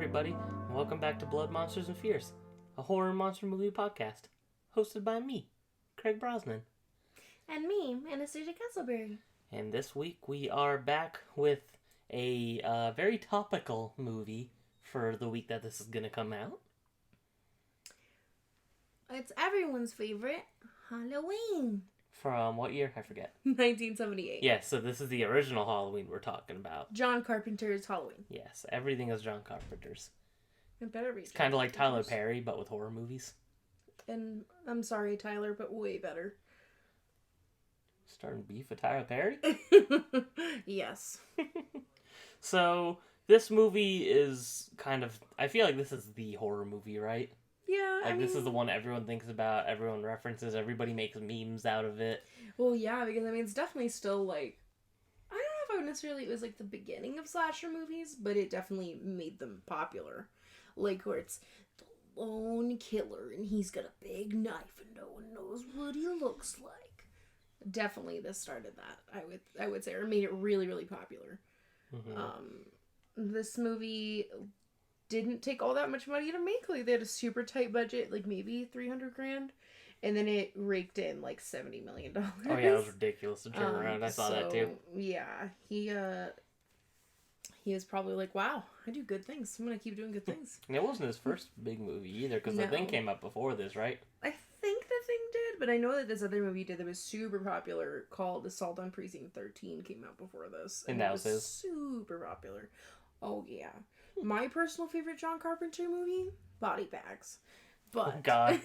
everybody, and welcome back to Blood, Monsters, and Fears, a horror monster movie podcast, hosted by me, Craig Brosnan. And me, Anastasia Castleberry. And this week we are back with a very topical movie for the week that this is going to come out. It's everyone's favorite, Halloween. From what year? I forget. 1978. Yes, so this is the original Halloween we're talking about. John Carpenter's Halloween. Yes, everything is John Carpenter's. It better be. It's kind of like Tyler Perry, but with horror movies. And I'm sorry, Tyler, but way better. Starting beef with Tyler Perry? Yes. So, this movie is kind of... I feel like this is the horror movie, right? Yeah, Like, this is the one everyone thinks about, everyone references, everybody makes memes out of it. Well, yeah, because, I mean, it's definitely still, like... I don't know if I would necessarily... It was, like, the beginning of slasher movies, but it definitely made them popular. Like, where it's the lone killer, and he's got a big knife, and no one knows what he looks like. Definitely, this started that, I would say, or made it really, really popular. Mm-hmm. This movie... didn't take all that much money to make. Like, they had a super tight budget, like maybe $300,000, and then it raked in like $70 million. Oh yeah, it was ridiculous to turn around. I saw that too. Yeah, he was probably like, wow, I do good things. I'm gonna keep doing good things. And it wasn't his first big movie either, because The Thing came out before this, right? I think The Thing did, but I know that this other movie did that was super popular called Assault on Precinct 13 came out before this, and that was his super popular. Oh yeah. My personal favorite John Carpenter movie, Body Bags. But... Oh, God.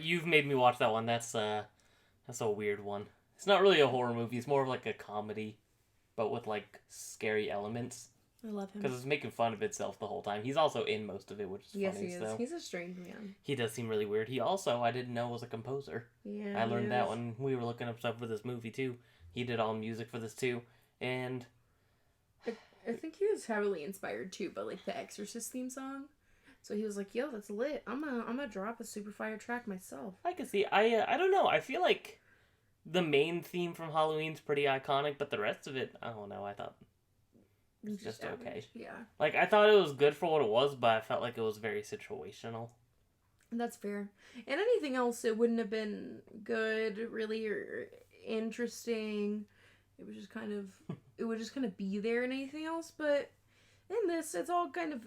You've made me watch that one. That's a weird one. It's not really a horror movie. It's more of like a comedy, but with like scary elements. I love him. Because it's making fun of itself the whole time. He's also in most of it, which is funny. Yes, he is. So. He's a strange man. He does seem really weird. He also, I didn't know, was a composer. Yeah, I learned that when we were looking up stuff for this movie too. He did all music for this too. And... I think he was heavily inspired too by like the Exorcist theme song, so he was like, "Yo, that's lit. I'm gonna drop a super fire track myself." I can see. I don't know. I feel like the main theme from Halloween's pretty iconic, but the rest of it, I don't know. I thought it was just okay. Yeah. Like I thought it was good for what it was, but I felt like it was very situational. That's fair. And anything else, it wouldn't have been good, really, or interesting. It was just kind of, it would just kind of be there and anything else, but in this, it's all kind of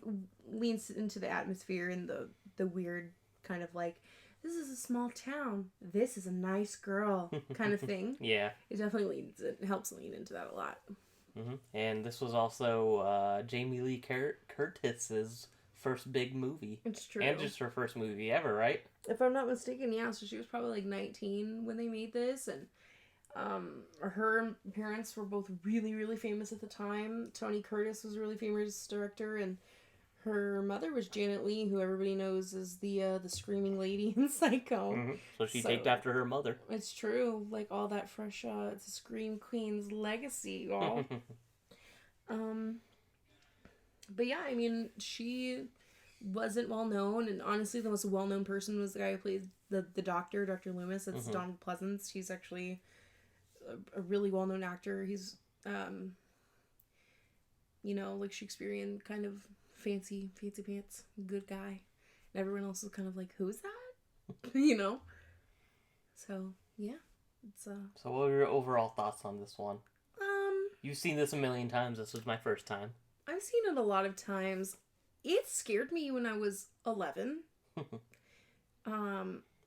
leans into the atmosphere and the weird kind of like, this is a small town, this is a nice girl kind of thing. Yeah. It definitely helps lean into that a lot. Mm-hmm. And this was also Jamie Lee Curtis's first big movie. It's true. And just her first movie ever, right? If I'm not mistaken, yeah, so she was probably like 19 when they made this, and her parents were both really, really famous at the time. Tony Curtis was a really famous director, and her mother was Janet Leigh, who everybody knows is the screaming lady in Psycho. Mm-hmm. So she taked after her mother. It's true, like all that fresh, it's a Scream Queen's legacy, y'all. But yeah, I mean, she wasn't well known, and honestly, the most well known person was the guy who plays the doctor, Dr. Loomis. It's Donald Pleasance. He's actually a really well-known actor. He's, like Shakespearean kind of fancy pants, good guy. And everyone else is kind of like, who's that? So, yeah. It's, So what were your overall thoughts on this one? You've seen this a million times. This was my first time. I've seen it a lot of times. It scared me when I was 11.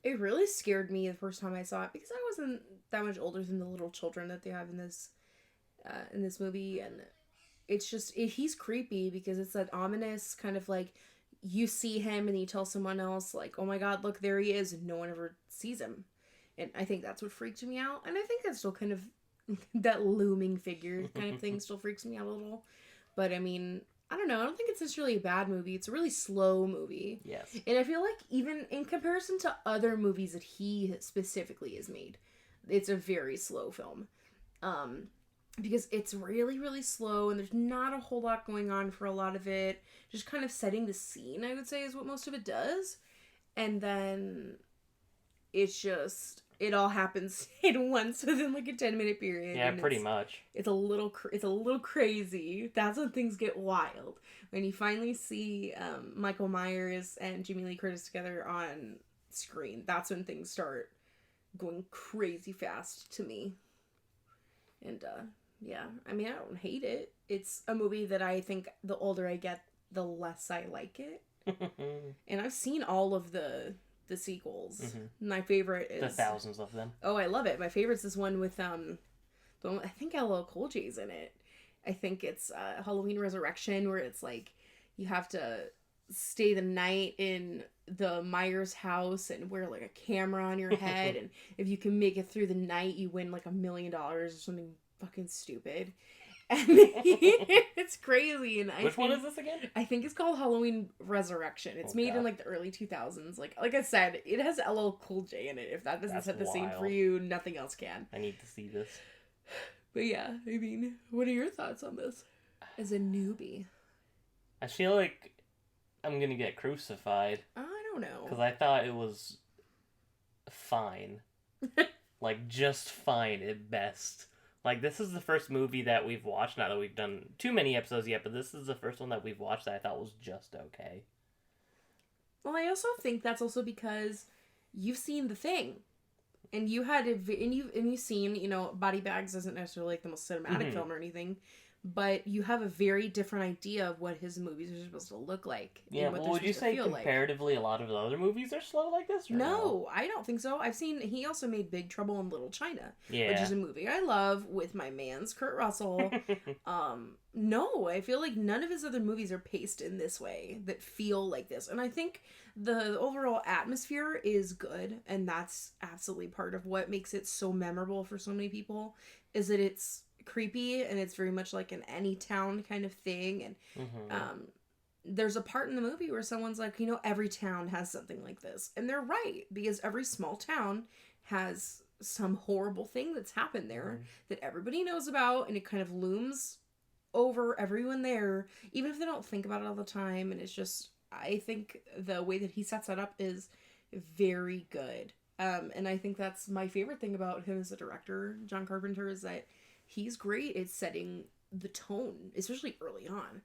It really scared me the first time I saw it because I wasn't that much older than the little children that they have in this movie, and it's just he's creepy because it's that ominous kind of like you see him and you tell someone else like, oh my god, look, there he is, and no one ever sees him, and I think that's what freaked me out, and I think that's still kind of that looming figure kind of thing still freaks me out a little, but I mean, I don't know. I don't think it's necessarily a bad movie. It's a really slow movie. Yes. And I feel like even in comparison to other movies that he specifically has made, it's a very slow film. Because it's really, really slow and there's not a whole lot going on for a lot of it. Just kind of setting the scene, I would say, is what most of it does. And then it's just it all happens at once within like a 10-minute period. Yeah, pretty much. It's a little crazy. That's when things get wild. When you finally see Michael Myers and Jamie Lee Curtis together on screen, that's when things start going crazy fast to me. And yeah, I mean, I don't hate it. It's a movie that I think the older I get, the less I like it. And I've seen all of the sequels. Mm-hmm. My favorite is... The thousands of them. Oh, I love it. My favorite's this one with, the one, I think LL Cool J's in it. I think it's Halloween Resurrection, where it's like, you have to stay the night in the Myers house and wear like a camera on your head. And if you can make it through the night, you win like $1 million or something fucking stupid. And it's crazy. And Which one is this again? I think it's called Halloween Resurrection. It's made in like the early 2000s. Like I said, it has LL Cool J in it. If that doesn't set the scene for you, nothing else can. I need to see this. But yeah, I mean, what are your thoughts on this as a newbie? I feel like I'm gonna get crucified. I don't know. Because I thought it was fine. Like, just fine at best. Like, this is the first movie that we've watched, not that we've done too many episodes yet, but this is the first one that we've watched that I thought was just okay. Well, I also think that's also because you've seen The Thing. And you had you've seen, you know, Body Bags isn't necessarily like the most cinematic film or anything, but you have a very different idea of what his movies are supposed to look like. Yeah, well, would you say comparatively a lot of the other movies are slow like this? Or no, I don't think so. He also made Big Trouble in Little China, which is a movie I love with my man's Kurt Russell. No, I feel like none of his other movies are paced in this way that feel like this. And I think the overall atmosphere is good, and that's absolutely part of what makes it so memorable for so many people, is that it's creepy and it's very much like an Anytown kind of thing. And there's a part in the movie where someone's like, you know, every town has something like this. And they're right, because every small town has some horrible thing that's happened there that everybody knows about, and it kind of looms over everyone there, even if they don't think about it all the time. And it's just, I think the way that he sets that up is very good. And I think that's my favorite thing about him as a director, John Carpenter, is that he's great at setting the tone, especially early on.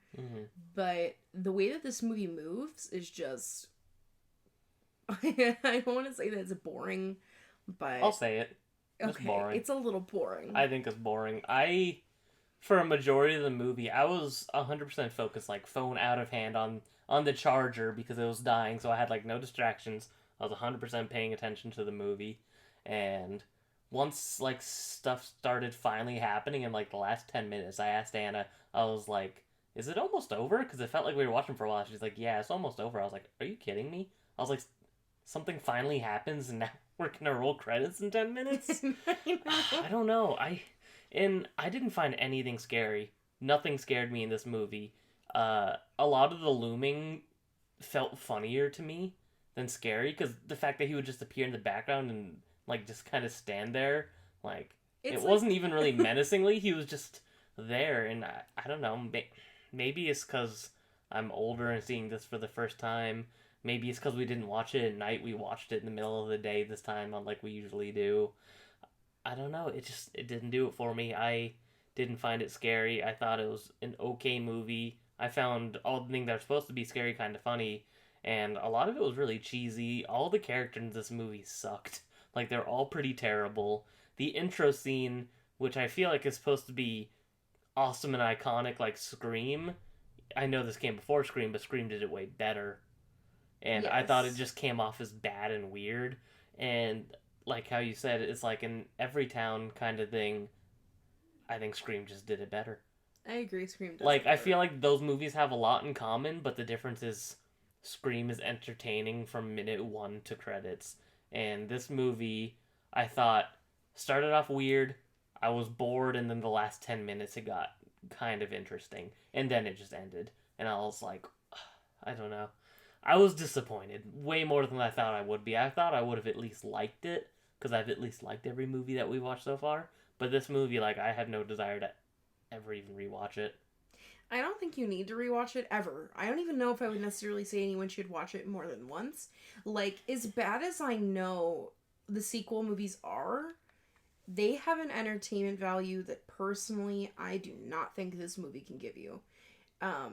But the way that this movie moves is just... I don't want to say that it's boring, but... I'll say it. It's boring. It's a little boring. I think it's boring. For a majority of the movie, I was 100% focused, like, phone out of hand on the charger because it was dying, so I had, like, no distractions. I was 100% paying attention to the movie, and once, like, stuff started finally happening in, like, the last 10 minutes, I asked Anna, I was like, is it almost over? Because it felt like we were watching for a while. She's like, yeah, it's almost over. I was like, are you kidding me? I was like, something finally happens, and now we're gonna roll credits in 10 minutes? I don't know. I didn't find anything scary. Nothing scared me in this movie. A lot of the looming felt funnier to me than scary, because the fact that he would just appear in the background and, like, just kind of stand there, like, it wasn't even really menacingly. He was just there, and I don't know. Maybe it's because I'm older and seeing this for the first time. Maybe it's because we didn't watch it at night. We watched it in the middle of the day this time, unlike we usually do. I don't know. It didn't do it for me. I didn't find it scary. I thought it was an okay movie. I found all the things that are supposed to be scary kind of funny, and a lot of it was really cheesy. All the characters in this movie sucked. Like, they're all pretty terrible. The intro scene, which I feel like is supposed to be awesome and iconic, like Scream. I know this came before Scream, but Scream did it way better. And yes. I thought it just came off as bad and weird. And like how you said, it's like an every town kind of thing. I think Scream just did it better. I agree, Scream does. Like, I feel like those movies have a lot in common, but the difference is Scream is entertaining from minute 1 to credits. And this movie, I thought, started off weird, I was bored, and then the last 10 minutes it got kind of interesting. And then it just ended. And I was like, I don't know. I was disappointed. Way more than I thought I would be. I thought I would have at least liked it, because I've at least liked every movie that we've watched so far. But this movie, like, I have no desire to ever even rewatch it. I don't think you need to rewatch it ever. I don't even know if I would necessarily say anyone should watch it more than once. Like, as bad as I know the sequel movies are, they have an entertainment value that personally I do not think this movie can give you. I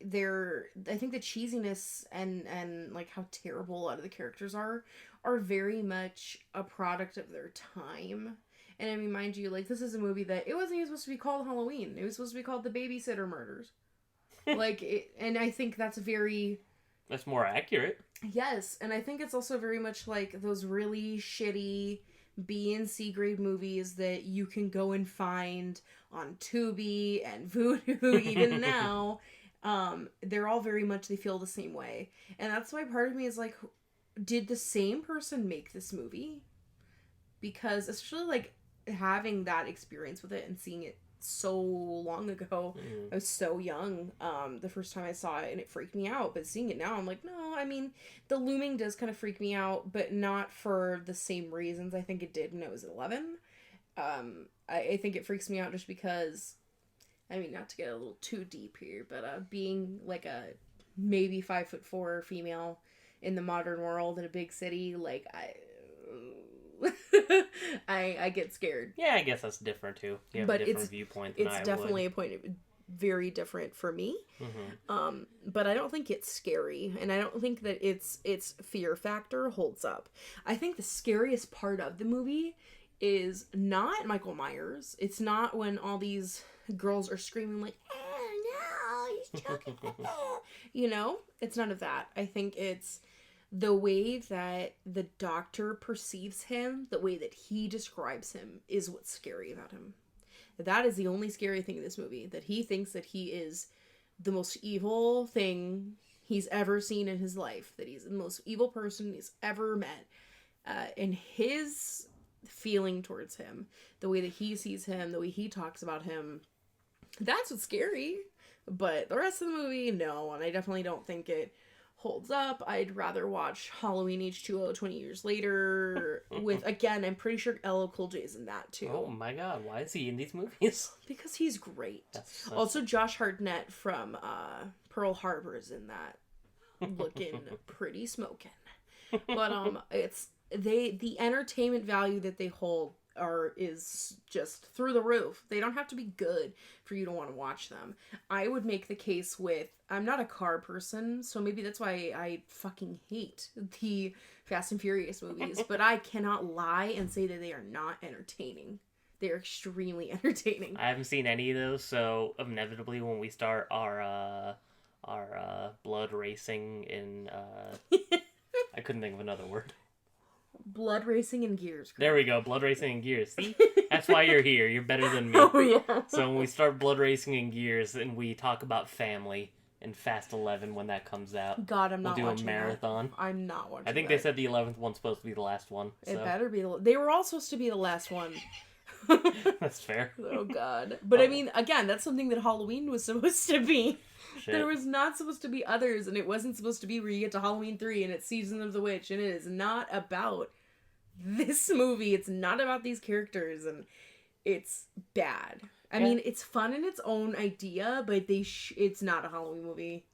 think the cheesiness and like how terrible a lot of the characters are very much a product of their time. And I mean, mind you, like, this is a movie that it wasn't even supposed to be called Halloween. It was supposed to be called The Babysitter Murders. And I think that's more accurate. Yes, and I think it's also very much like those really shitty B and C grade movies that you can go and find on Tubi and Vudu even now. They're all very much, they feel the same way. And that's why part of me is like, did the same person make this movie? Because especially like having that experience with it and seeing it so long ago, I was so young the first time I saw it, and it freaked me out. But seeing it now, I'm like, no, I mean, the looming does kind of freak me out, but not for the same reasons I think it did when I was 11. I think it freaks me out just because, I mean, not to get a little too deep here, but being like a maybe 5'4" female in the modern world in a big city, like I get scared. Yeah, I guess that's different too. You have a different viewpoint than I would. It's definitely a point very different for me. But I don't think it's scary, and I don't think that its fear factor holds up. I think the scariest part of the movie is not Michael Myers. It's not when all these girls are screaming like, "Oh no, he's choking!" You know, it's none of that. I think it's the way that the doctor perceives him, the way that he describes him, is what's scary about him. That is the only scary thing in this movie, that he thinks that he is the most evil thing he's ever seen in his life, that he's the most evil person he's ever met. And his feeling towards him, the way that he sees him, the way he talks about him, that's what's scary. But the rest of the movie, no, and I definitely don't think it holds up. I'd rather watch Halloween H2O 20 years later with, again, I'm pretty sure LL Cool J's in that too. Oh my god, why is he in these movies? Because he's great. Also, Josh Hartnett from Pearl Harbor is in that, looking pretty smoking. But it's the entertainment value that they hold is just through the roof. They don't have to be good for you to want to watch them. I would make the case with, I'm not a car person, so maybe that's why I fucking hate the Fast and Furious movies, but I cannot lie and say that they are not entertaining. They're extremely entertaining. I haven't seen any of those, so inevitably when we start our blood racing in I couldn't think of another word. Blood racing and gears. There we go, blood racing and gears. See? That's why you're here. You're better than me. Oh, yeah. So when we start blood racing and gears and we talk about family in Fast 11 when that comes out. God, I'm not watching We'll do a marathon. That. I'm not watching I think that. They said the 11th one's supposed to be the last one. So. It better be. They were all supposed to be the last one. That's fair. Oh, God. But I mean, again, that's something that Halloween was supposed to be. Shit. There was not supposed to be others, and it wasn't supposed to be where you get to Halloween 3 and it's Season of the Witch, and it is not about this movie. It's not about these characters, and it's bad. I mean, it's fun in its own idea, but it's not a Halloween movie.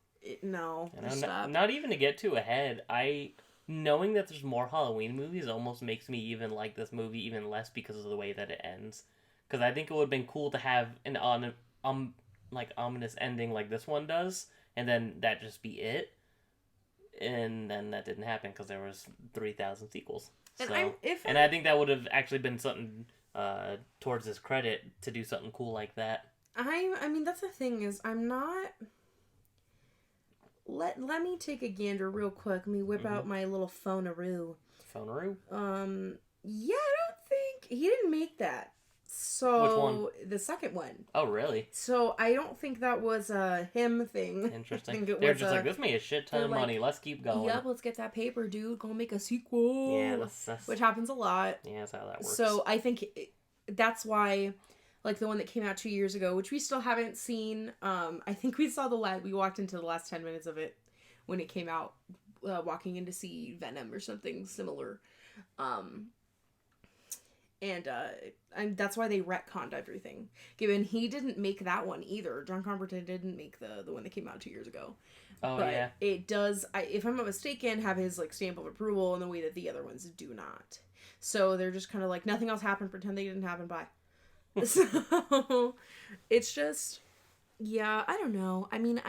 No, stop. Not even to get too ahead, knowing that there's more Halloween movies almost makes me even like this movie even less because of the way that it ends. Because I think it would have been cool to have an ominous ending like this one does, and then that just be it. And then that didn't happen because there was 3,000 sequels. And I think that would have actually been something towards his credit to do something cool like that. I mean, that's the thing is, I'm not... Let me take a gander real quick. Let me whip out my little phone-a-roo. Phone-a-roo? Yeah, I don't think... He didn't make that. So... Which one? The second one. Oh, really? So, I don't think that was a him thing. Interesting. I think They're just like, this made a shit ton of money. Let's keep going. Yep, let's get that paper, dude. Go make a sequel. Yeah, that's... Which happens a lot. Yeah, that's how that works. So, I think that's why... Like the one that came out 2 years ago, which we still haven't seen. I think we saw we walked into the last 10 minutes of it when it came out, walking in to see Venom or something similar. And that's why they retconned everything. Given he didn't make that one either. John Carpenter didn't make the one that came out 2 years ago. Oh, but yeah. it does, if I'm not mistaken, have his like stamp of approval in the way that the other ones do not. So they're just kind of like, nothing else happened, pretend they didn't happen, bye. So it's just, yeah, I don't know. I mean,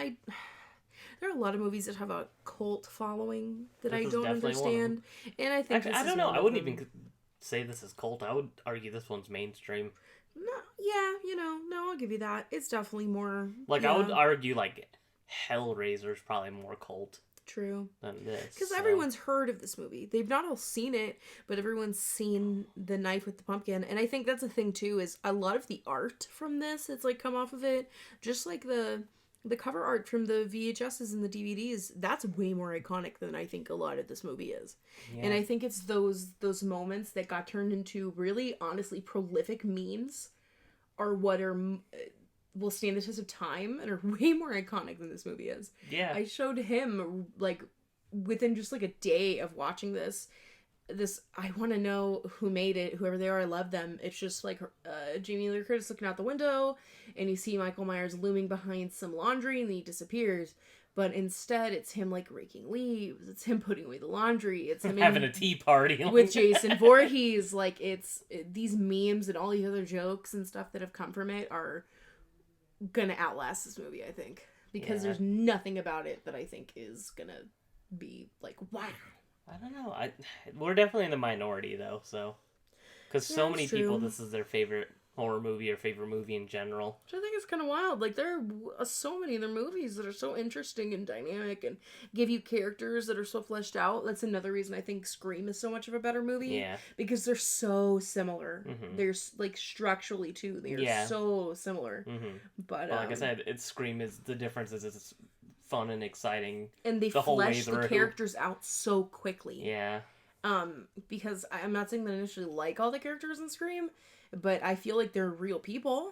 there are a lot of movies that have a cult following that I don't understand. And I think actually, I don't know. I wouldn't even say this is cult. I would argue this one's mainstream. No, yeah, no, I'll give you that. It's definitely more... Like, yeah. I would argue, like, Hellraiser's probably more cult. True. Than this. Because everyone's heard of this movie. They've not all seen it, but everyone's seen the knife with the pumpkin. And I think that's a thing, too, is a lot of the art from this that's, like, come off of it. Just like the cover art from the VHSs and the DVDs, that's way more iconic than I think a lot of this movie is. Yeah. And I think it's those moments that got turned into really, honestly, prolific memes are what will stand the test of time and are way more iconic than this movie is. Yeah. I showed him, like, within just, like, a day of watching this, I want to know who made it, whoever they are, I love them. It's just like Jamie Lee Curtis looking out the window, and you see Michael Myers looming behind some laundry, and then he disappears. But instead, it's him like raking leaves. It's him putting away the laundry. It's him having a tea party with Jason Voorhees. Like these memes and all the other jokes and stuff that have come from it are gonna outlast this movie, I think, because there's nothing about it that I think is gonna be like, wow. I don't know. We're definitely in the minority, though, so... Because so many people, this is their favorite horror movie or favorite movie in general. Which I think is kind of wild. Like, there are so many other movies that are so interesting and dynamic and give you characters that are so fleshed out. That's another reason I think Scream is so much of a better movie. Yeah. Because they're so similar. Mm-hmm. They're, like, structurally, too. They're so similar. Mm-hmm. But, like I said, Scream is... The difference is it's fun and exciting. And they flesh the characters out so quickly. Yeah. Because I'm not saying that I initially like all the characters in Scream, but I feel like they're real people.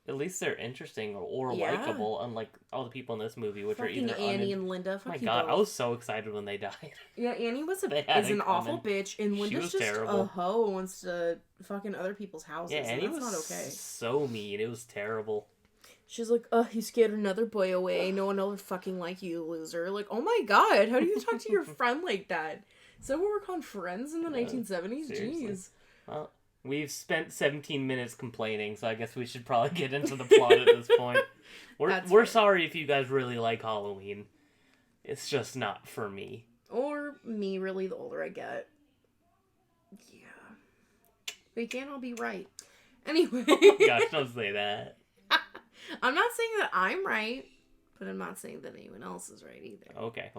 At least they're interesting or likable, unlike all the people in this movie, which fucking are either... Annie and Linda. My God, I was so excited when they died. Yeah, Annie is an awful bitch, and Linda's just terrible. A hoe who wants to fucking other people's houses. Yeah, Annie was not okay. So mean. It was terrible. She's like, oh, you scared another boy away. No one will ever fucking like you, loser. Like, oh my God, how do you talk to your friend like that? Is that what we're called, friends in the 1970s? Seriously. Jeez. Well, we've spent 17 minutes complaining, so I guess we should probably get into the plot at this point. We're sorry if you guys really like Halloween. It's just not for me. Or me, really, the older I get. Yeah. We can't all be right. Anyway. Oh gosh, don't say that. I'm not saying that I'm right, but I'm not saying that anyone else is right either. Okay.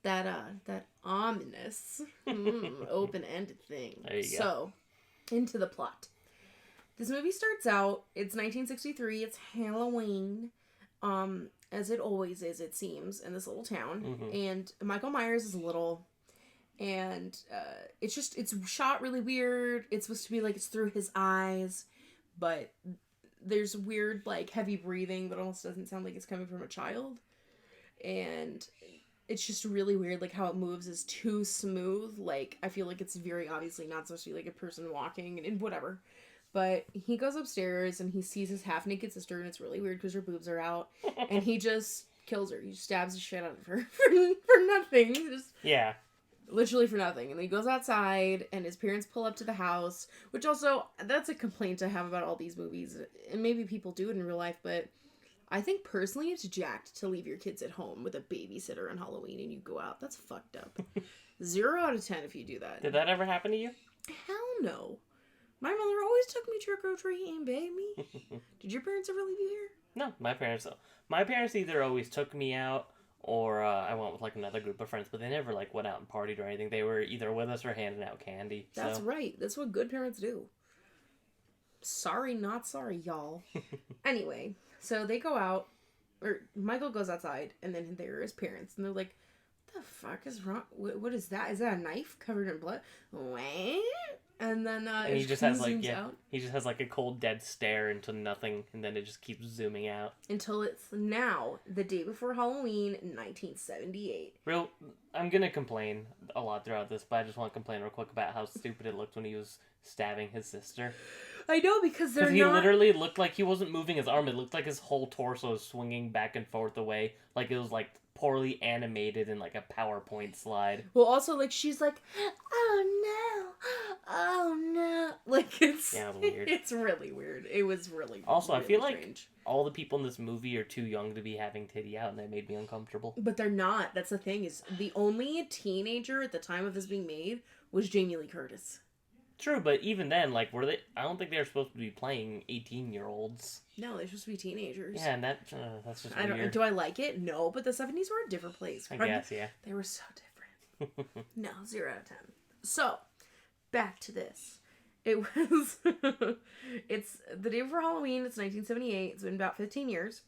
That ominous, open-ended thing. There you go. So, into the plot. This movie starts out, it's 1963, it's Halloween, as it always is, it seems, in this little town. Mm-hmm. And Michael Myers is little, and it's shot really weird. It's supposed to be like it's through his eyes, but there's weird, like, heavy breathing that almost doesn't sound like it's coming from a child. And it's just really weird, like, how it moves is too smooth. Like, I feel like it's very obviously not supposed to be, like, a person walking and whatever. But he goes upstairs and he sees his half-naked sister, and it's really weird because her boobs are out. And he just kills her. He just stabs the shit out of her for nothing. Yeah. Literally for nothing. And then he goes outside, and his parents pull up to the house, which also, that's a complaint I have about all these movies. And maybe people do it in real life, but I think personally it's jacked to leave your kids at home with a babysitter on Halloween and you go out. That's fucked up. 0 out of 10 if you do that. Did that ever happen to you? Hell no. My mother always took me trick-or-treating, baby. Did your parents ever leave you here? No, my parents either always took me out or I went with, like, another group of friends, but they never, like, went out and partied or anything. They were either with us or handing out candy. That's right. That's what good parents do. Sorry, not sorry, y'all. Anyway, so they go out, or Michael goes outside, and then there are his parents, and they're like, what the fuck is wrong? What is that? Is that a knife covered in blood? What? And then and he it just kind has of like zooms out he just has like a cold dead stare into nothing, and then it just keeps zooming out. until it's now the day before Halloween, 1978. I'm gonna complain a lot throughout this, but I just want to complain real quick about how stupid it looked when he was stabbing his sister. I know, because they're He not... literally looked like he wasn't moving his arm. It looked like his whole torso was swinging back and forth away, like it was like poorly animated in like a PowerPoint slide. Well, also, like, she's like, oh no, like, it's... Yeah, it was weird. It's really weird. It was really, Also, really I feel like strange. all the people in this movie are too young to be having titty out, and that made me uncomfortable. But they're not. That's the thing, is the only teenager at the time of this being made was Jamie Lee Curtis. True, but even then, like, were they? I don't think they were supposed to be playing 18-year-olds. No, they're supposed to be teenagers. Yeah, and that's just weird. Do I like it? No, but the 70s were a different place. I guess, yeah. They were so different. No, 0 out of 10. So, back to this. It was... It's the day before Halloween. It's 1978. It's been about 15 years.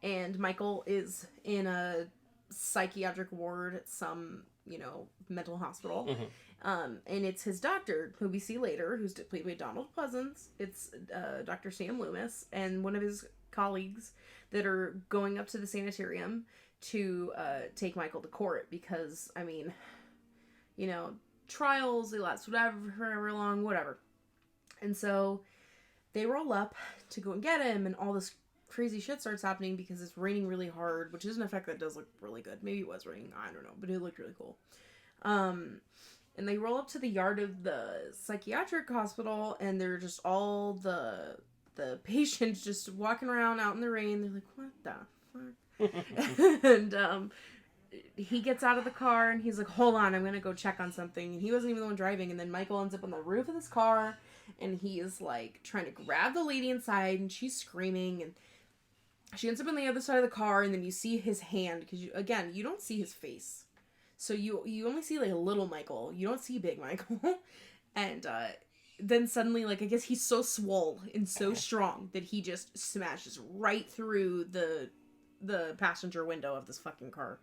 And Michael is in a psychiatric ward at some, mental hospital. Mm-hmm. And it's his doctor, who we see later, who's played by Donald Pleasance. It's Dr. Sam Loomis and one of his colleagues that are going up to the sanitarium to take Michael to court because, trials, they last forever long, whatever. And so they roll up to go and get him, and all this crazy shit starts happening because it's raining really hard, which is an effect that does look really good. Maybe it was raining, I don't know, but it looked really cool. And they roll up to the yard of the psychiatric hospital, and they're just all the patients just walking around out in the rain. They're like, what the fuck? And he gets out of the car, and he's like, hold on, I'm gonna go check on something. And he wasn't even the one driving, and then Michael ends up on the roof of this car, and he is like trying to grab the lady inside, and she's screaming, and she ends up on the other side of the car, and then you see his hand, because you don't see his face. So you only see, like, a little Michael. You don't see big Michael. And then suddenly, like, I guess he's so swole and so strong that he just smashes right through the passenger window of this fucking car.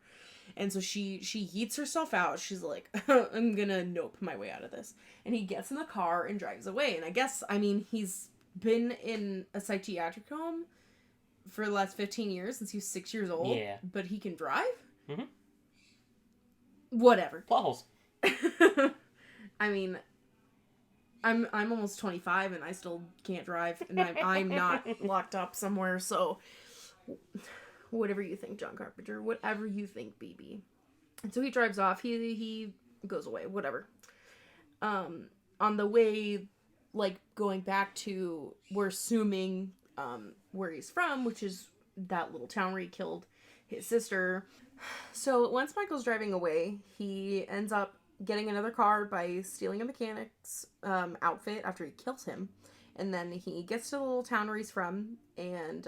And so she yeets herself out. She's like, I'm gonna nope my way out of this. And he gets in the car and drives away. And I guess, he's been in a psychiatric home for the last 15 years, since he was 6 years old. Yeah. But he can drive? Mm-hmm. Whatever. Plot holes. I'm almost 25 and I still can't drive, and I'm not locked up somewhere, so whatever you think, John Carpenter, whatever you think, BB. And so he drives off, he goes away, whatever. On the way, like, going back to, we're assuming, where he's from, which is that little town where he killed his sister. So once Michael's driving away, he ends up getting another car by stealing a mechanic's outfit after he kills him. And then he gets to the little town where he's from, and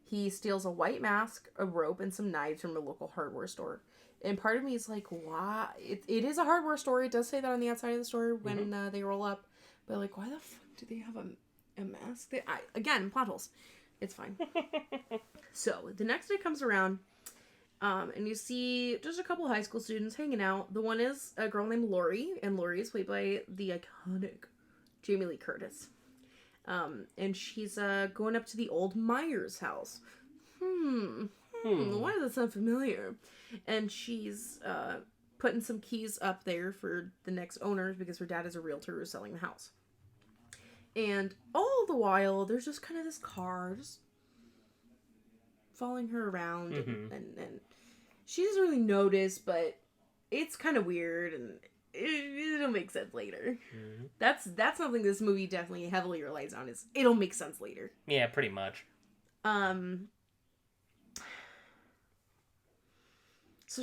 he steals a white mask, a rope, and some knives from a local hardware store. And part of me is like, why? It is a hardware store. It does say that on the outside of the store when they roll up. But, like, why the fuck do they have a mask? Again, plot holes. It's fine. So, the next day comes around. And you see just a couple high school students hanging out. The one is a girl named Lori, and Lori is played by the iconic Jamie Lee Curtis. And she's going up to the old Myers house. Why does that sound familiar? And she's putting some keys up there for the next owners because her dad is a realtor who's selling the house. And all the while, there's just kind of this car just following her around, and she doesn't really notice, but it's kind of weird, and it'll make sense later. That's something this movie definitely heavily relies on, is it'll make sense later. Yeah, pretty much. So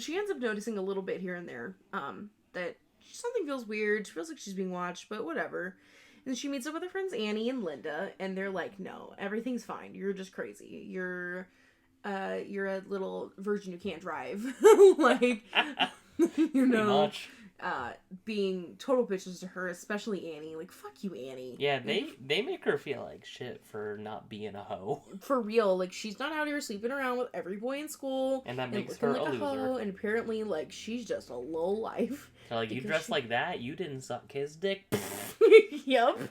she ends up noticing a little bit here and there, that something feels weird. She feels like she's being watched, but whatever. And she meets up with her friends Annie and Linda, and they're like, no, everything's fine. You're just crazy. You're a little virgin who can't drive. Like, Pretty much. being total bitches to her, especially Annie. Like, fuck you, Annie. Yeah, they make her feel like shit for not being a hoe. For real, like, she's not out here sleeping around with every boy in school. And that makes her like a loser. hoe, and apparently, like, she's just a low life. So, like, you dress like that, you didn't suck his dick. Yep.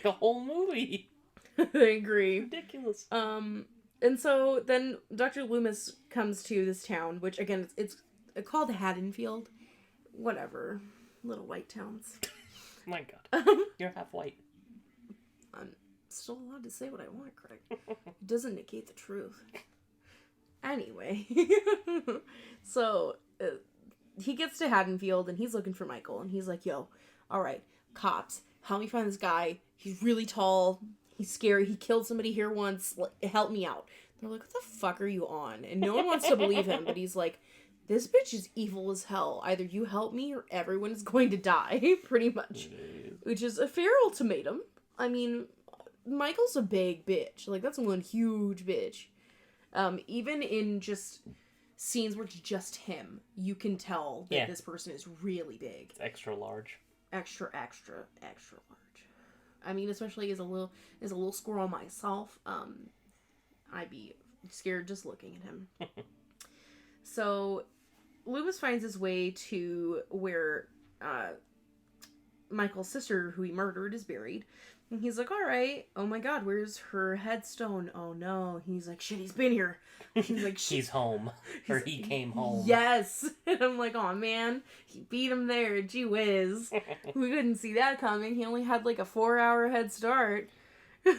The whole movie. I agree. Ridiculous. And so then Dr. Loomis comes to this town, which, again, it's called Haddonfield. Whatever. Little white towns. My God. You're half white. I'm still allowed to say what I want, Craig. It doesn't negate the truth. Anyway. So, he gets to Haddonfield, and he's looking for Michael, and he's like, yo, alright, cops, help me find this guy. He's really tall. He's scary. He killed somebody here once. Help me out. They're like, what the fuck are you on? And no one wants to believe him, but he's like, this bitch is evil as hell. Either you help me or everyone is going to die, pretty much. Which is a fair ultimatum. I mean, Michael's a big bitch. Like, that's one huge bitch. Even in just scenes where it's just him, you can tell that this person is really big. It's extra large. Extra large. I mean, especially as a little squirrel myself, I'd be scared just looking at him. So, Loomis finds his way to where Michael's sister, who he murdered, is buried. And he's like, alright, oh my god, where's her headstone? Oh no. He's like, shit, he's been here. He's like, He's home. Or he came home. Yes. And I'm like, oh man, he beat him there. Gee whiz. We couldn't see that coming. He only had like a 4-hour head start.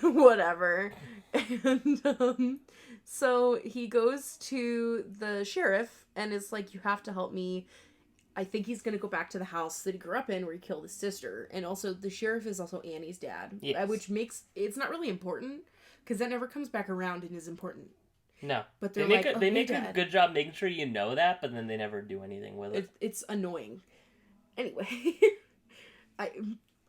Whatever. And so he goes to the sheriff and is like, you have to help me. I think he's going to go back to the house that he grew up in where he killed his sister. And also, the sheriff is also Annie's dad. Yes. Which makes... It's not really important, because that never comes back around and is important. No. But they're they make a good job making sure you know that, but then they never do anything with it. It's annoying. Anyway. I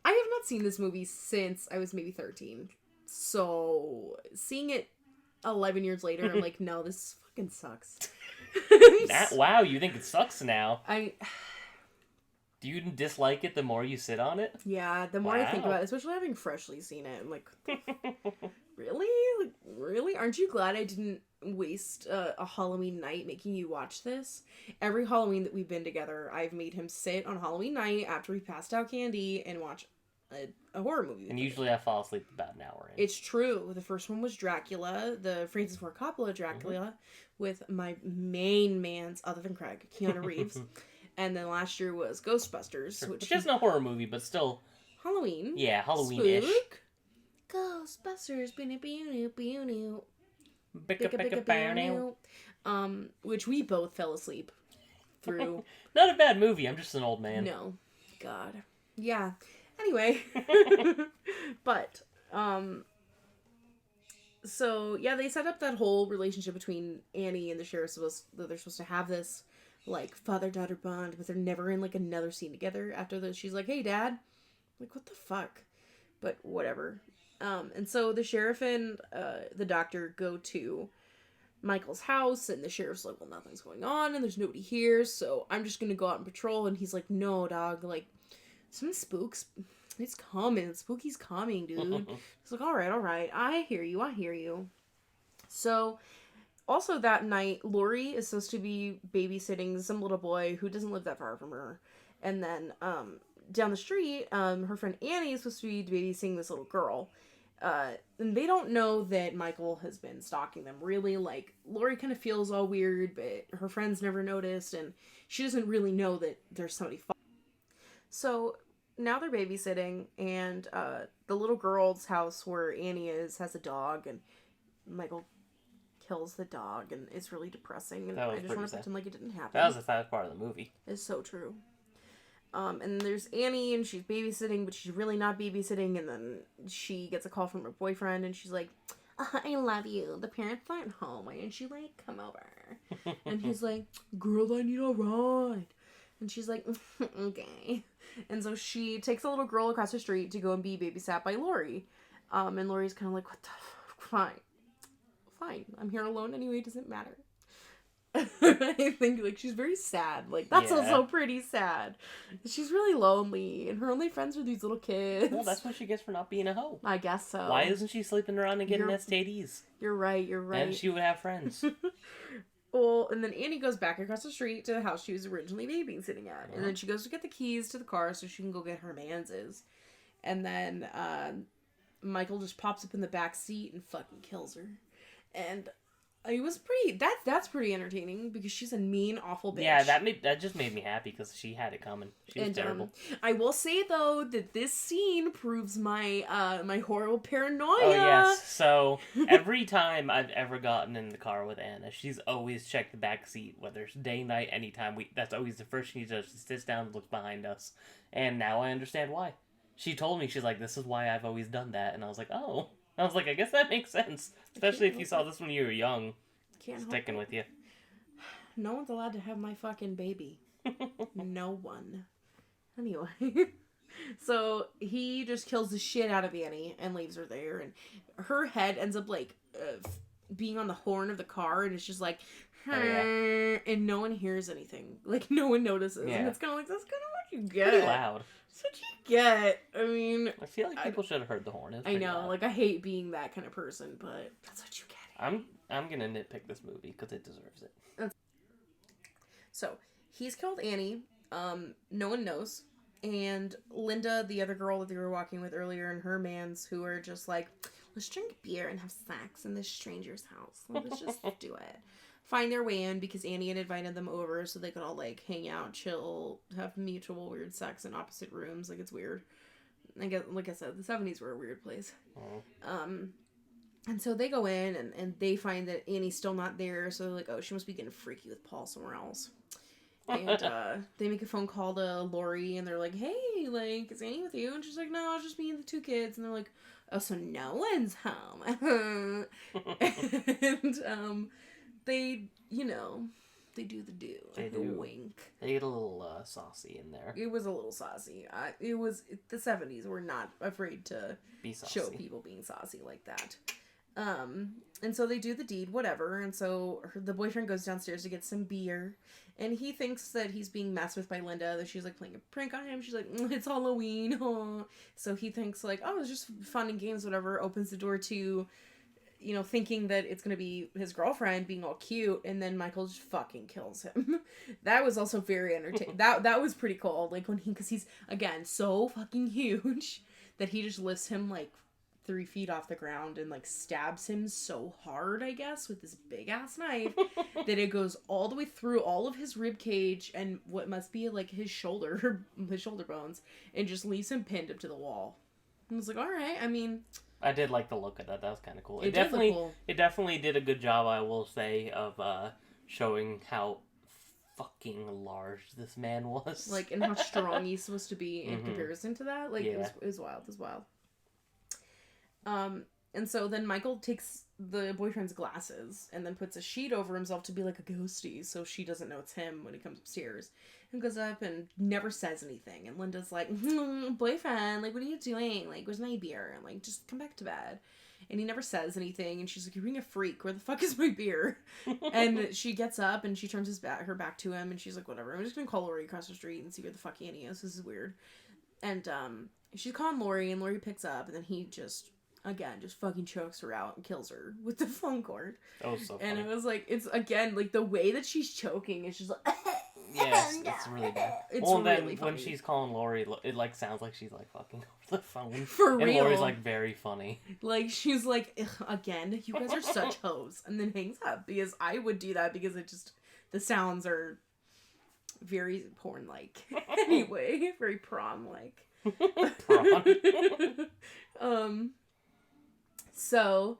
have not seen this movie since I was maybe 13. So, seeing it 11 years later, I'm like, no, this fucking sucks. Wow, you think it sucks now? Do you dislike it the more you sit on it? Yeah, the more I think about it, especially having freshly seen it, I'm like, really? Like, really? Aren't you glad I didn't waste a Halloween night making you watch this? Every Halloween that we've been together, I've made him sit on Halloween night after we passed out candy and watch a horror movie. And usually I fall asleep about an hour in. It's true. The first one was Dracula, the Francis Ford Coppola Dracula, with my main mans, other than Craig, Keanu Reeves. And then last year was Ghostbusters, which isn't a horror movie, but still Halloween. Yeah, Halloween-ish. Spook. Ghostbusters, which we both fell asleep through. Not a bad movie. I'm just an old man. No, God, yeah. Anyway, but so yeah, they set up that whole relationship between Annie and the sheriff. That they're supposed to have this like father-daughter bond, but they're never in like another scene together after this. She's like, hey dad, like what the fuck, but whatever. And so the sheriff and the doctor go to Michael's house, and the sheriff's like, well, nothing's going on and there's nobody here, so I'm just gonna go out and patrol. And he's like, no dog, like some spooks, it's coming, spooky's coming, dude. It's like, all right, I hear you. So also that night, Lori is supposed to be babysitting some little boy who doesn't live that far from her. And then, down the street, her friend Annie is supposed to be babysitting this little girl. And they don't know that Michael has been stalking them, really. Like, Lori kind of feels all weird, but her friends never noticed, and she doesn't really know that there's somebody following. So, now they're babysitting, and, the little girl's house where Annie is has a dog, and Michael kills the dog, and it's really depressing, and I just want to pretend like it didn't happen. That was the saddest part of the movie. It's so true. And there's Annie, and she's babysitting, but she's really not babysitting, and then she gets a call from her boyfriend, and she's like, I love you, the parents aren't home, why didn't you, like, come over? And he's like, girl, I need a ride. And she's like, okay. And so she takes a little girl across the street to go and be babysat by Lori. And Lori's kind of like, what the fuck? Fine. I'm here alone anyway, it doesn't matter. I think, like, she's very sad. Like, that's Yeah. also pretty sad. She's really lonely, and her only friends are these little kids. Well, that's what she gets for not being a hoe. I guess so. Why isn't she sleeping around and getting You're- STDs? You're right, you're right. And she would have friends. Well, and then Annie goes back across the street to the house she was originally babysitting at. And then she goes to get the keys to the car so she can go get her manses. And then Michael just pops up in the back seat and fucking kills her. And it was pretty... That's pretty entertaining because she's a mean, awful bitch. Yeah, that just made me happy because she had it coming. She was terrible. I will say, though, that this scene proves my my horrible paranoia. Oh, yes. So, every time I've ever gotten in the car with Anna, she's always checked the back seat, whether it's day, night, anytime. That's always the first thing she does. She sits down and looks behind us. And now I understand why. She told me, she's like, this is why I've always done that. And I was like, oh. I was like, I guess that makes sense. Especially if you saw this when you were young. Sticking with you. No one's allowed to have my fucking baby. No one. Anyway. So he just kills the shit out of Annie and leaves her there. And her head ends up, like, being on the horn of the car. And it's just like... And no one hears anything. Like, no one notices. Yeah. And it's kind of like, that's kind of what you get. Pretty loud. That's what you get. I mean... I feel like people should have heard the horn. I know. Loud. Like, I hate being that kind of person, but that's what you get. I'm gonna nitpick this movie because it deserves it. So, he's killed Annie. No one knows. And Linda, the other girl that they were walking with earlier, and her mans, who are just like, let's drink beer and have sex in this stranger's house. Let's just do it. Find their way in because Annie had invited them over so they could all, like, hang out, chill, have mutual weird sex in opposite rooms. Like, it's weird. I guess, like I said, the 70s were a weird place. And so they go in, and they find that Annie's still not there, so they're like, oh, she must be getting freaky with Paul somewhere else. And they make a phone call to Lori, and they're like, hey, like, is Annie with you? And she's like, no, it's just me and the two kids. And they're like, oh, so no one's home. And they, you know, they do the do. They like do. A wink. They get a little saucy in there. It was a little saucy. It was the 70s. We're not afraid to show people being saucy like that. And so they do the deed, whatever. And so the boyfriend goes downstairs to get some beer. And he thinks that he's being messed with by Linda, that she's, like, playing a prank on him. She's like, it's Halloween. Oh. So he thinks, like, oh, it's just fun and games, whatever. Opens the door to, you know, thinking that it's going to be his girlfriend being all cute. And then Michael just fucking kills him. That was also very entertaining. That was pretty cool. Like, because he's, again, so fucking huge that he just lifts him, like, 3 feet off the ground and, like, stabs him so hard, I guess, with this big ass knife that it goes all the way through all of his rib cage and what must be, like, his shoulder bones, and just leaves him pinned up to the wall. And I was like, all right, I mean, I did like the look of that. That was kind of cool. It definitely look cool. It definitely did a good job, I will say, of showing how fucking large this man was. Like, and how strong he's supposed to be in comparison to that. Like, yeah. It was wild. It was wild. And so then Michael takes the boyfriend's glasses and then puts a sheet over himself to be like a ghostie so she doesn't know it's him when he comes upstairs. And goes up and never says anything. And Linda's like, boyfriend, like, what are you doing? Like, where's my beer? And, like, just come back to bed. And he never says anything. And she's like, you're being a freak. Where the fuck is my beer? And she gets up and she turns her back to him. And she's like, whatever. I'm just going to call Lori across the street and see where the fuck Annie is. This is weird. And she's calling Lori and Lori picks up. And then he just fucking chokes her out and kills her with the phone cord. Oh, so funny. And it was like, it's, again, like, the way that she's choking is just like... Yes, it's really bad. It's well, really then funny. When she's calling Lori, it, like, sounds like she's, like, fucking over the phone. For real. And Lori's, like, very funny. Like, she's like, again, you guys are such hoes. And then hangs up, because I would do that, because it just, the sounds are very porn-like. Anyway, very prom-like. Prom? So,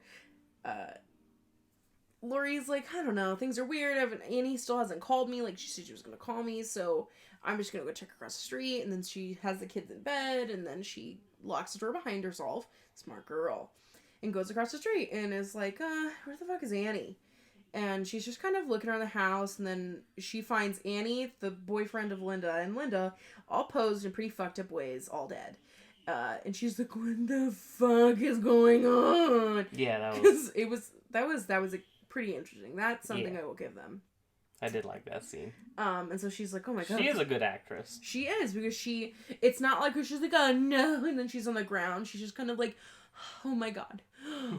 Lori's like, I don't know, things are weird. Annie still hasn't called me. Like, she said she was going to call me, so I'm just going to go check across the street. And then she has the kids in bed, and then she locks the door behind herself. Smart girl. And goes across the street and is like, where the fuck is Annie? And she's just kind of looking around the house, and then she finds Annie, the boyfriend of Linda, and Linda all posed in pretty fucked up ways, all dead. And she's like, what the fuck is going on? Yeah, that was... Because that was a pretty interesting. That's something I will give them. I did like that scene. And so she's like, oh my god. She is a good actress. She is, because it's not like she's like, oh no, and then she's on the ground. She's just kind of like, oh my god,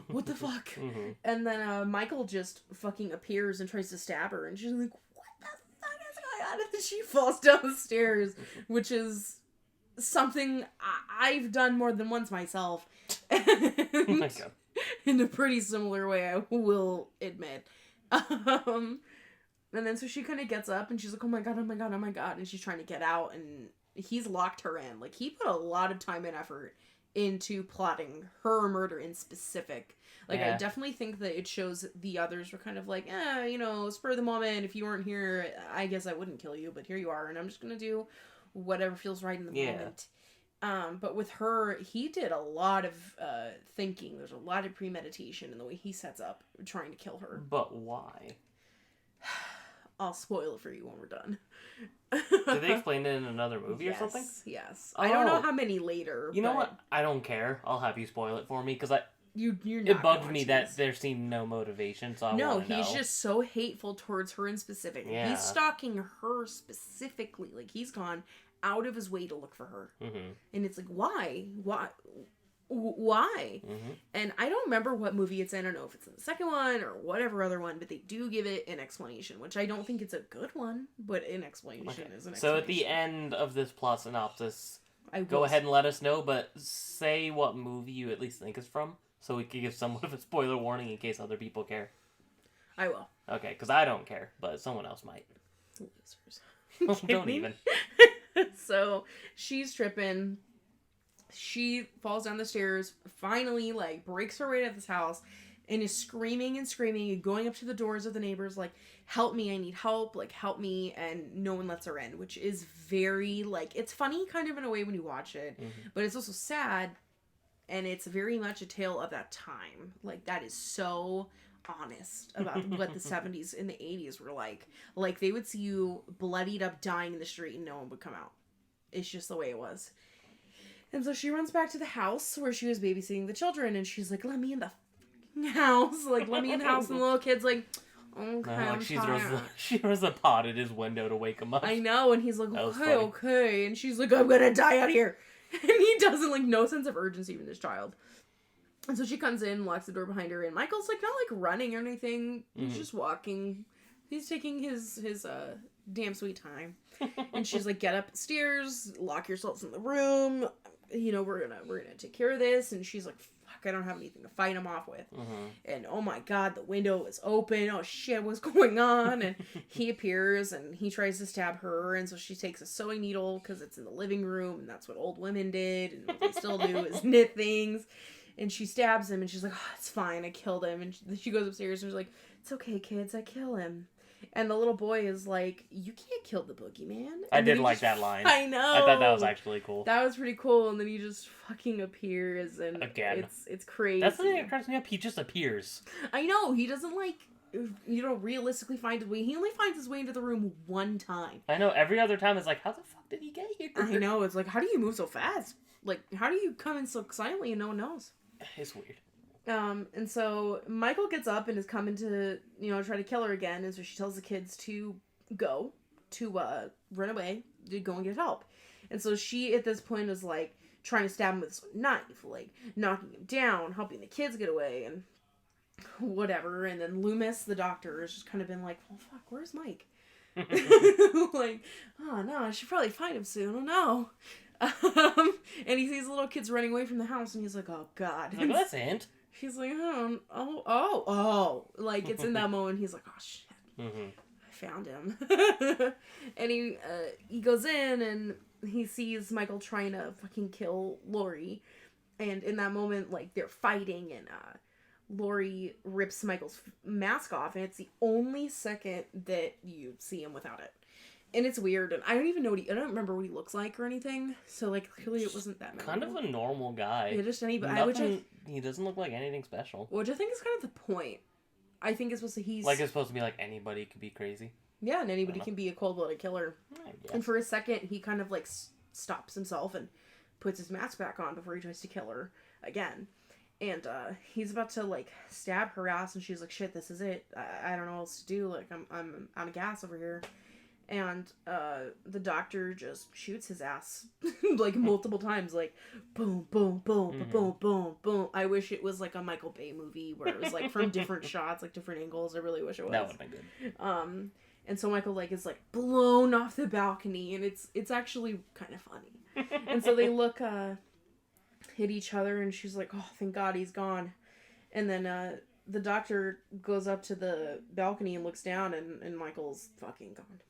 what the fuck? Mm-hmm. And then Michael just fucking appears and tries to stab her, and she's like, what the fuck is going on? And then she falls down the stairs, which is something I've done more than once myself. Oh my god. In a pretty similar way, I will admit. And then so she kind of gets up and she's like, oh my god, oh my god, oh my god. And she's trying to get out, and he's locked her in. Like, he put a lot of time and effort into plotting her murder in specific. Like, yeah. I definitely think that it shows the others were kind of like, spur of the moment. If you weren't here, I guess I wouldn't kill you. But here you are, and I'm just going to do whatever feels right in the moment. But with her, he did a lot of thinking. There's a lot of premeditation in the way he sets up trying to kill her. But why? I'll spoil it for you when we're done. Did they explain it in another movie or something? Yes. Oh. I don't know how many later. You know what? I don't care. I'll have you spoil it for me, because you're not it bugged me that there seemed no motivation, so I want to know. He's just so hateful towards her in specific. Yeah. He's stalking her specifically. Like, he's gone out of his way to look for her. Mm-hmm. And it's like, why? Why? Mm-hmm. And I don't remember what movie it's in. I don't know if it's in the second one or whatever other one, but they do give it an explanation, which I don't think it's a good one, but an explanation is an explanation. So at the end of this plot synopsis, go ahead and let us know, but say what movie you at least think is from, so we can give somewhat of a spoiler warning in case other people care. I will. Okay, because I don't care, but someone else might. Losers. Don't even. So she's tripping. She falls down the stairs, finally, like, breaks her way to this house, and is screaming and screaming and going up to the doors of the neighbors, like, help me, I need help, like, help me, and no one lets her in, which is very, like, it's funny kind of in a way when you watch it, but it's also sad, and it's very much a tale of that time. Like, that is so honest about what the 70s and the 80s were like. Like, they would see you bloodied up, dying in the street, and no one would come out. It's just the way it was. And so she runs back to the house where she was babysitting the children, and she's like, let me in the house. Like, let me in the house. And the little kid's like, okay, she throws the pot at his window to wake him up. I know, and he's like, okay. And she's like, I'm gonna die out here. And he doesn't, like, no sense of urgency from this child. And so she comes in, locks the door behind her, and Michael's, like, not, like, running or anything. He's just walking. He's taking his damn sweet time. And she's like, get upstairs, lock yourselves in the room. You know, we're gonna take care of this. And she's like, fuck, I don't have anything to fight him off with. And oh my god, the window is open. Oh shit, what's going on? And he appears and he tries to stab her, and so she takes a sewing needle because it's in the living room, and that's what old women did, and what they still do is knit things. And she stabs him, and she's like, oh, it's fine, I killed him. And she goes upstairs and she's like, it's okay, kids, I kill him. And the little boy is like, you can't kill the boogeyman. And I did like that line. I know. I thought that was actually cool. That was pretty cool. And then he just fucking appears, and again, it's crazy. That's the thing that cracks me up. He just appears. I know. He doesn't, like, realistically find his way. He only finds his way into the room one time. I know. Every other time it's like, how the fuck did he get here? I know. It's like, how do you move so fast? Like, how do you come in so silently and no one knows? It's weird. And so Michael gets up and is coming to, try to kill her again. And so she tells the kids to go, to run away, to go and get help. And so she, at this point, is like trying to stab him with a knife, like knocking him down, helping the kids get away, and whatever. And then Loomis, the doctor, has just kind of been like, well, fuck, where's Mike? Like, oh no, I should probably find him soon. Oh no. And he sees the little kids running away from the house, and he's like, oh god. He's like, well, that's Ant. He's like, oh. Like, it's in that moment, he's like, oh shit. I found him. And he goes in, and he sees Michael trying to fucking kill Lori. And in that moment, like, they're fighting, and Lori rips Michael's mask off, and it's the only second that you see him without it. And it's weird, and I don't remember what he looks like or anything, so, like, clearly it wasn't that memorable. Kind of a normal guy. Yeah, just anybody. He doesn't look like anything special. Which I think is kind of the point. I think it's supposed to, it's supposed to be like anybody could be crazy. Yeah, and anybody can be a cold-blooded killer. And for a second, he kind of, like, stops himself and puts his mask back on before he tries to kill her again. And he's about to like stab her ass, and she's like, "Shit, this is it. I don't know what else to do. Like I'm out of gas over here." And the doctor just shoots his ass like multiple times, like boom, boom, boom, boom, boom, boom. I wish it was like a Michael Bay movie where it was like from different shots, like different angles. I really wish it was. That would have been good. And so Michael like is like blown off the balcony, and it's actually kind of funny. And so they look hit each other, and she's like, "Oh, thank God he's gone." And then the doctor goes up to the balcony and looks down, and Michael's fucking gone.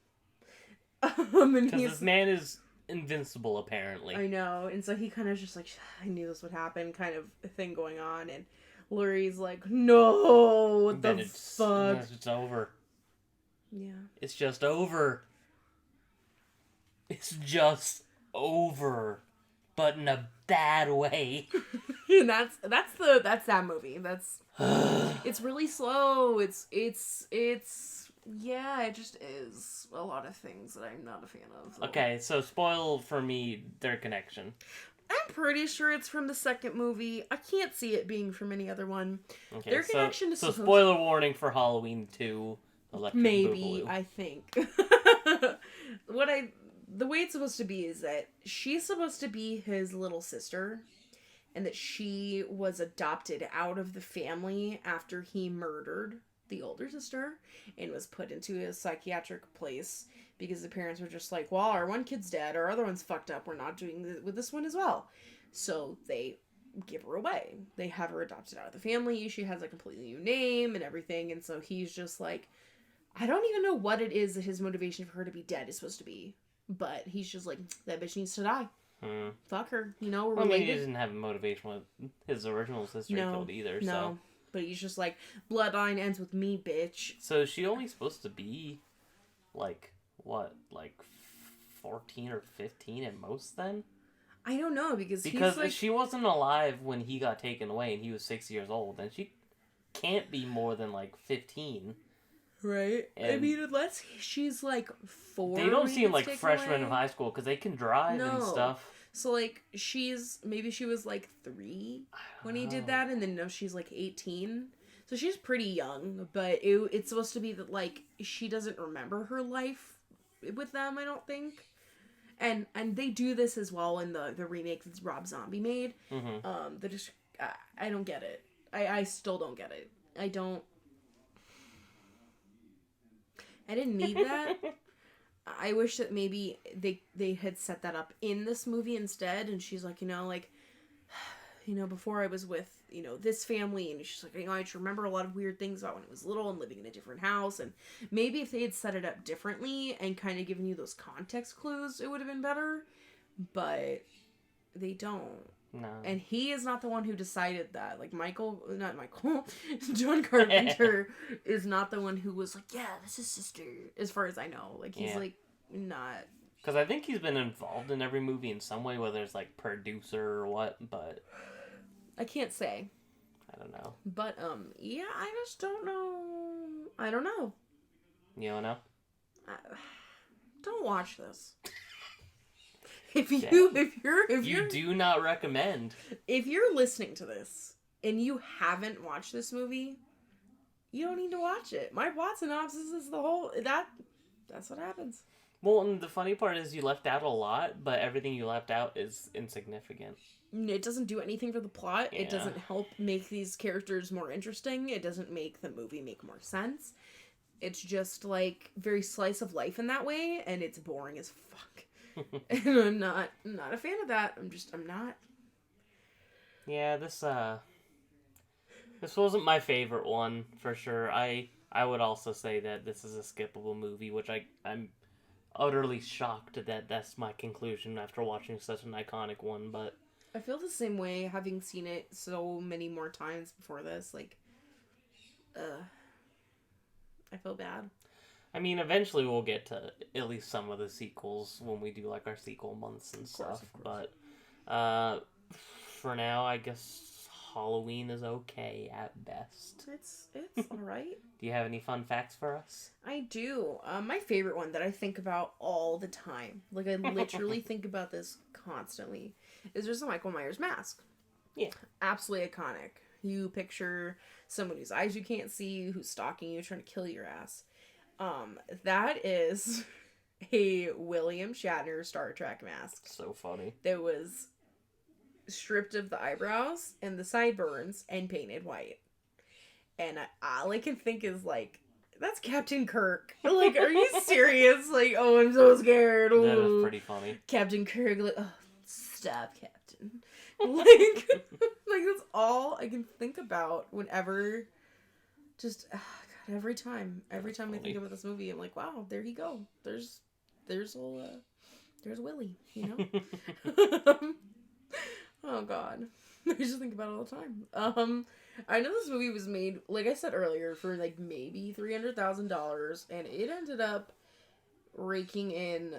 Because this man is invincible, apparently. I know, and so he kind of just like, "I knew this would happen," kind of thing going on, and Laurie's like, "No, what the fuck?" It's over. Yeah. It's just over. It's just over, but in a bad way. And that's that movie. That's it's really slow. It's yeah, it just is a lot of things that I'm not a fan of. Though. Okay, so spoil for me their connection. I'm pretty sure it's from the second movie. I can't see it being from any other one. Okay, their connection is so spoiler warning for Halloween 2. Maybe, I think. The way it's supposed to be is that she's supposed to be his little sister, and that she was adopted out of the family after he murdered the older sister and was put into a psychiatric place because the parents were just like, well, our one kid's dead, our other one's fucked up, we're not doing it with this one as well. So they give her away. They have her adopted out of the family. She has a completely new name and everything, and so he's just like, I don't even know what it is that his motivation for her to be dead is supposed to be, but he's just like, that bitch needs to die. Fuck her, you know, we're related. I mean, he didn't have a motivation with his original sister killed either, so. No, but he's just like, bloodline ends with me, bitch. So is she only supposed to be, like, what, like 14 or 15 at most then? I don't know, because he's like... she wasn't alive when he got taken away and he was 6 years old, and she can't be more than, like, 15. Right. And I mean, unless she's like 4. They don't seem like freshmen in high school because they can drive and stuff. So like maybe she was like 3 when he did that, and then no, she's like 18. So she's pretty young, but it's supposed to be that like she doesn't remember her life with them, I don't think. And they do this as well in the remake that Rob Zombie made. Mm-hmm. That just I don't get it. I still don't get it. I didn't need that. I wish that maybe they had set that up in this movie instead. And she's like, before I was with, this family. And she's like, I just remember a lot of weird things about when I was little and living in a different house. And maybe if they had set it up differently and kind of given you those context clues, it would have been better. But they don't. No. And he is not the one who decided that. Like, John Carpenter is not the one who was like, yeah, this is sister, as far as I know. Like, he's, like, not... Because I think he's been involved in every movie in some way, whether it's, like, producer or what, but... I can't say. I don't know. But, yeah, I just don't know. I don't know. You don't know? Don't watch this. If you do not recommend. If you're listening to this and you haven't watched this movie, you don't need to watch it. My plot synopsis is that's what happens. Well, and the funny part is you left out a lot, but everything you left out is insignificant. It doesn't do anything for the plot. Yeah. It doesn't help make these characters more interesting. It doesn't make the movie make more sense. It's just like very slice of life in that way, and it's boring as fuck. And I'm not a fan of that. I'm not. Yeah, this wasn't my favorite one for sure. I would also say that this is a skippable movie, which I'm utterly shocked that that's my conclusion after watching such an iconic one. But I feel the same way, having seen it so many more times before this. Like, I feel bad. I mean, eventually we'll get to at least some of the sequels when we do, like, our sequel months and stuff. Of course. But, for now, I guess Halloween is okay at best. It's alright. Do you have any fun facts for us? I do. My favorite one that I think about all the time, like, I literally think about this constantly, is just the Michael Myers mask. Yeah. Absolutely iconic. You picture someone whose eyes you can't see, who's stalking you, trying to kill your ass. That is a William Shatner Star Trek mask. So funny. That was stripped of the eyebrows and the sideburns and painted white. And all I can think is, like, that's Captain Kirk. Like, are you serious? Like, oh, I'm so scared. Ooh. That is pretty funny. Captain Kirk, like, oh, stop, Captain. Like, like, that's all I can think about whenever, just, God, every time I think about this movie, I'm like, wow, there you go. There's Willie, you know? Oh, God. I just think about it all the time. I know this movie was made, like I said earlier, for like maybe $300,000, and it ended up raking in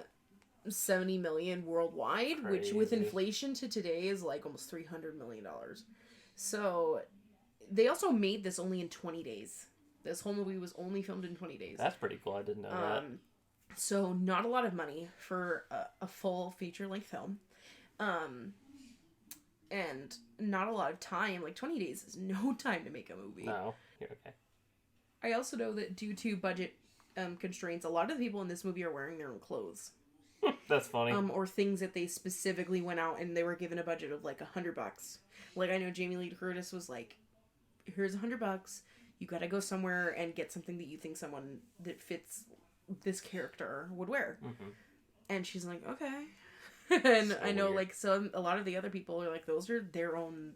$70 million worldwide, Crazy. which with inflation to today is like almost $300 million. So they also made this only in 20 days. This whole movie was only filmed in 20 days. That's pretty cool. I didn't know that. So not a lot of money for a full feature-length film. And not a lot of time. Like, 20 days is no time to make a movie. No, you're okay. I also know that due to budget constraints, a lot of the people in this movie are wearing their own clothes. That's funny. Or things that they specifically went out and they were given a budget of like $100. Like, I know Jamie Lee Curtis was like, here's $100. You gotta go somewhere and get something that you think someone that fits this character would wear. Mm-hmm. And she's like, okay. And So I know, weird. like, a lot of the other people are like, those are their own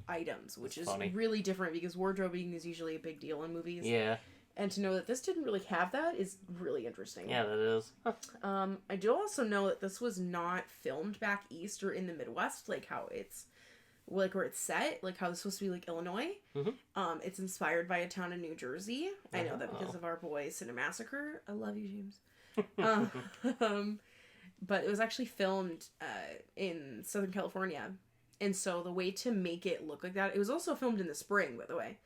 items, which is funny. really different because wardrobing is usually a big deal in movies. Yeah. And to know that this didn't really have that is really interesting. Yeah, that is. I do also know that this was not filmed back east or in the Midwest, like how it's, like where it's set, like how it's supposed to be like Illinois. Mm-hmm. It's inspired by a town in New Jersey. I know that because Oh. of our boy Cinemassacre. I love you, James. But it was actually filmed in Southern California. And so the way to make it look like that, it was also filmed in the spring, by the way.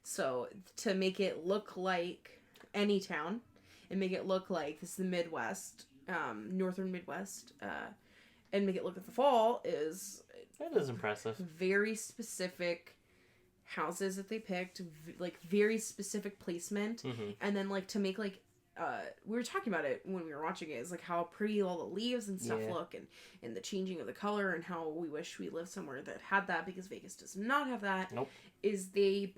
So to make it look like any town and make it look like this is the Midwest, northern Midwest, and make it look like the fall is... That is impressive. Very specific houses that they picked, like very specific placement. Mm-hmm. And then like to make like, we were talking about it when we were watching it, is like how pretty all the leaves and stuff look and the changing of the color and how we wish we lived somewhere that had that because Vegas does not have that. Nope. Is they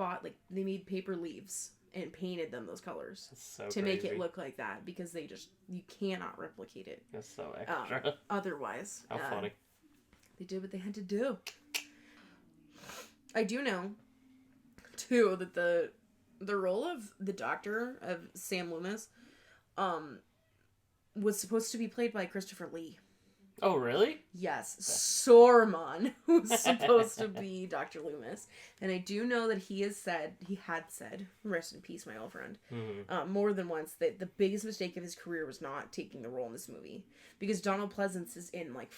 made paper leaves and painted them those colors to make it look like that because you cannot replicate it. That's so extra. Otherwise. How funny. They did what they had to do. I do know, too, that the role of the doctor of Sam Loomis was supposed to be played by Christopher Lee. Oh, really? Yes, Sorman was supposed to be Dr. Loomis. And I do know that he had said, rest in peace, my old friend, more than once, that the biggest mistake of his career was not taking the role in this movie. Because Donald Pleasance is in, like,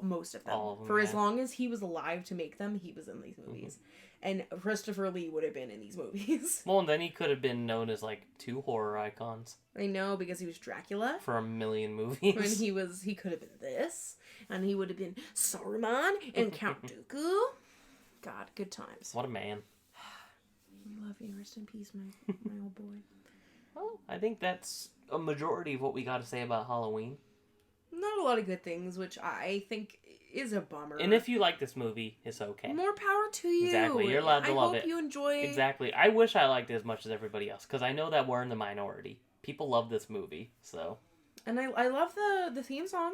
most of them. All of them, For as long as he was alive to make them, he was in these movies. And Christopher Lee would have been in these movies. Well, and then he could have been known as, like, 2 horror icons. I know, because he was Dracula. For a million movies. When he could have been this. And he would have been Saruman and Count Dooku. God, good times. What a man. I love you. Rest in peace, my old boy. Well, I think that's a majority of what we got to say about Halloween. Not a lot of good things, which I think is a bummer. And if you like this movie, it's okay. More power to you. Exactly, you're allowed to love it. I hope you enjoy. Exactly. I wish I liked it as much as everybody else, because I know that we're in the minority. People love this movie, so. And I love the theme song.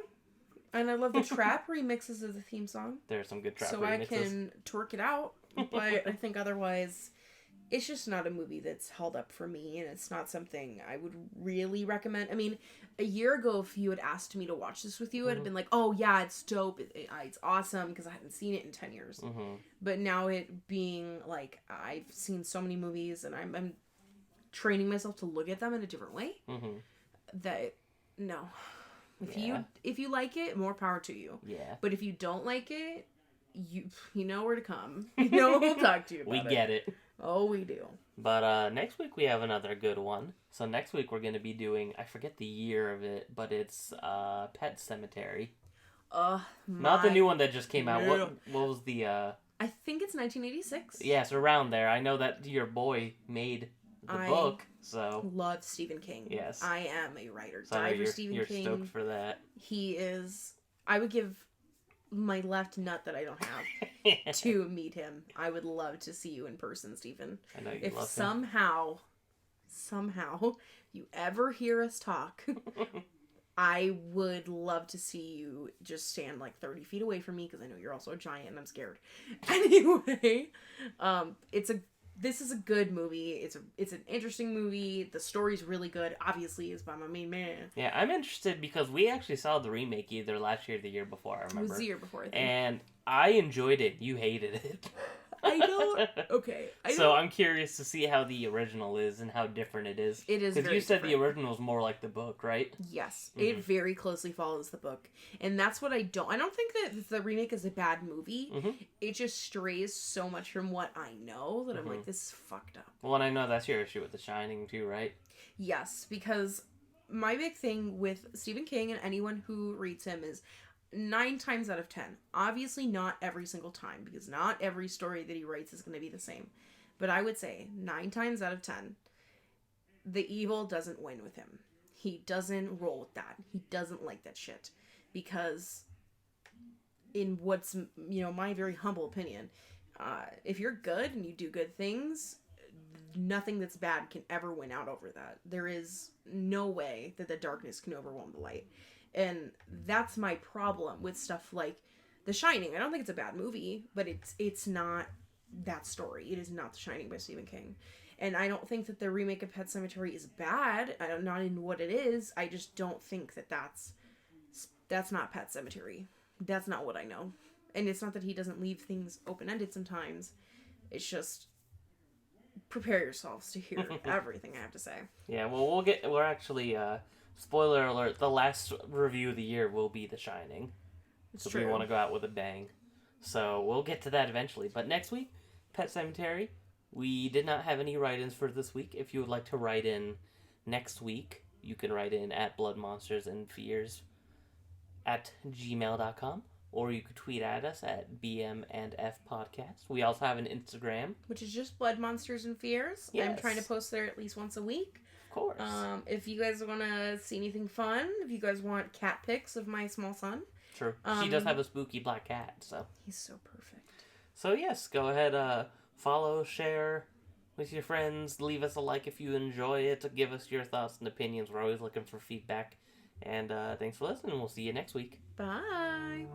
And I love the trap remixes of the theme song. There's some good trap remixes. So remixes. I can twerk it out. But I think otherwise, it's just not a movie that's held up for me. And it's not something I would really recommend. I mean, a year ago, if you had asked me to watch this with you, I'd have been like, oh yeah, it's dope. It's awesome. Because I hadn't seen it in 10 years. Mm-hmm. But now it being like, I've seen so many movies and I'm training myself to look at them in a different way. Mm-hmm. That, no. If you like it, more power to you. Yeah. But if you don't like it, you know where to come. You know we'll talk to you about We get it. Oh, we do. But next week we have another good one. So next week we're going to be doing, I forget the year of it, but it's Pet Cemetery. Not the new one that just came out. No. What was the I think it's 1986. Yes, around there. I know that your boy made the book, so... love Stephen King. Yes. I am a writer. So Die for Stephen King. You're stoked for that. He is... I would give my left nut that I don't have to meet him. I would love to see you in person, Stephen. I know you if love somehow you ever hear us talk, I would love to see you just stand like 30 feet away from me, because I know you're also a giant and I'm scared. Anyway, this is a good movie. It's an interesting movie. The story's really good. Obviously, it's by my main man. Yeah, I'm interested because we actually saw the remake either last year or the year before, I remember. It was the year before, I think. And I enjoyed it. You hated it. I don't... Okay. I'm curious to see how the original is and how different it is. It is very Because you said different. the original is more like the book, right? Yes. It very closely follows the book. And that's what I don't think that the remake is a bad movie. It just strays so much from what I know that I'm like, this is fucked up. Well, and I know that's your issue with The Shining too, right? Yes, because my big thing with Stephen King and anyone who reads him is 9 times out of 10. Obviously not every single time, because not every story that he writes is going to be the same. But I would say 9 times out of 10, the evil doesn't win with him. He doesn't roll with that. He doesn't like that shit. Because in what's, my very humble opinion, if you're good and you do good things, nothing that's bad can ever win out over that. There is no way that the darkness can overwhelm the light. And that's my problem with stuff like The Shining. I don't think it's a bad movie, but it's not that story. It is not The Shining by Stephen King. And I don't think that the remake of Pet Sematary is bad. I'm not in what it is. I just don't think that that's not Pet Sematary. That's not what I know. And it's not that he doesn't leave things open-ended sometimes. It's just prepare yourselves to hear everything I have to say. Yeah, well, we're actually, spoiler alert, the last review of the year will be The Shining. It's so true. We want to go out with a bang. So we'll get to that eventually. But next week, Pet Sematary. We did not have any write-ins for this week. If you would like to write in next week, you can write in at bloodmonstersandfears@gmail.com. Or you could tweet at us at BMandFpodcast. We also have an Instagram. Which is just Blood Monsters and Fears. Yes. I'm trying to post there at least once a week. Of course. If you guys want to see anything fun, if you guys want cat pics of my small son. True. She does have a spooky black cat, so. He's so perfect. So yes, go ahead, follow, share with your friends, leave us a like if you enjoy it, give us your thoughts and opinions. We're always looking for feedback. And thanks for listening. We'll see you next week. Bye.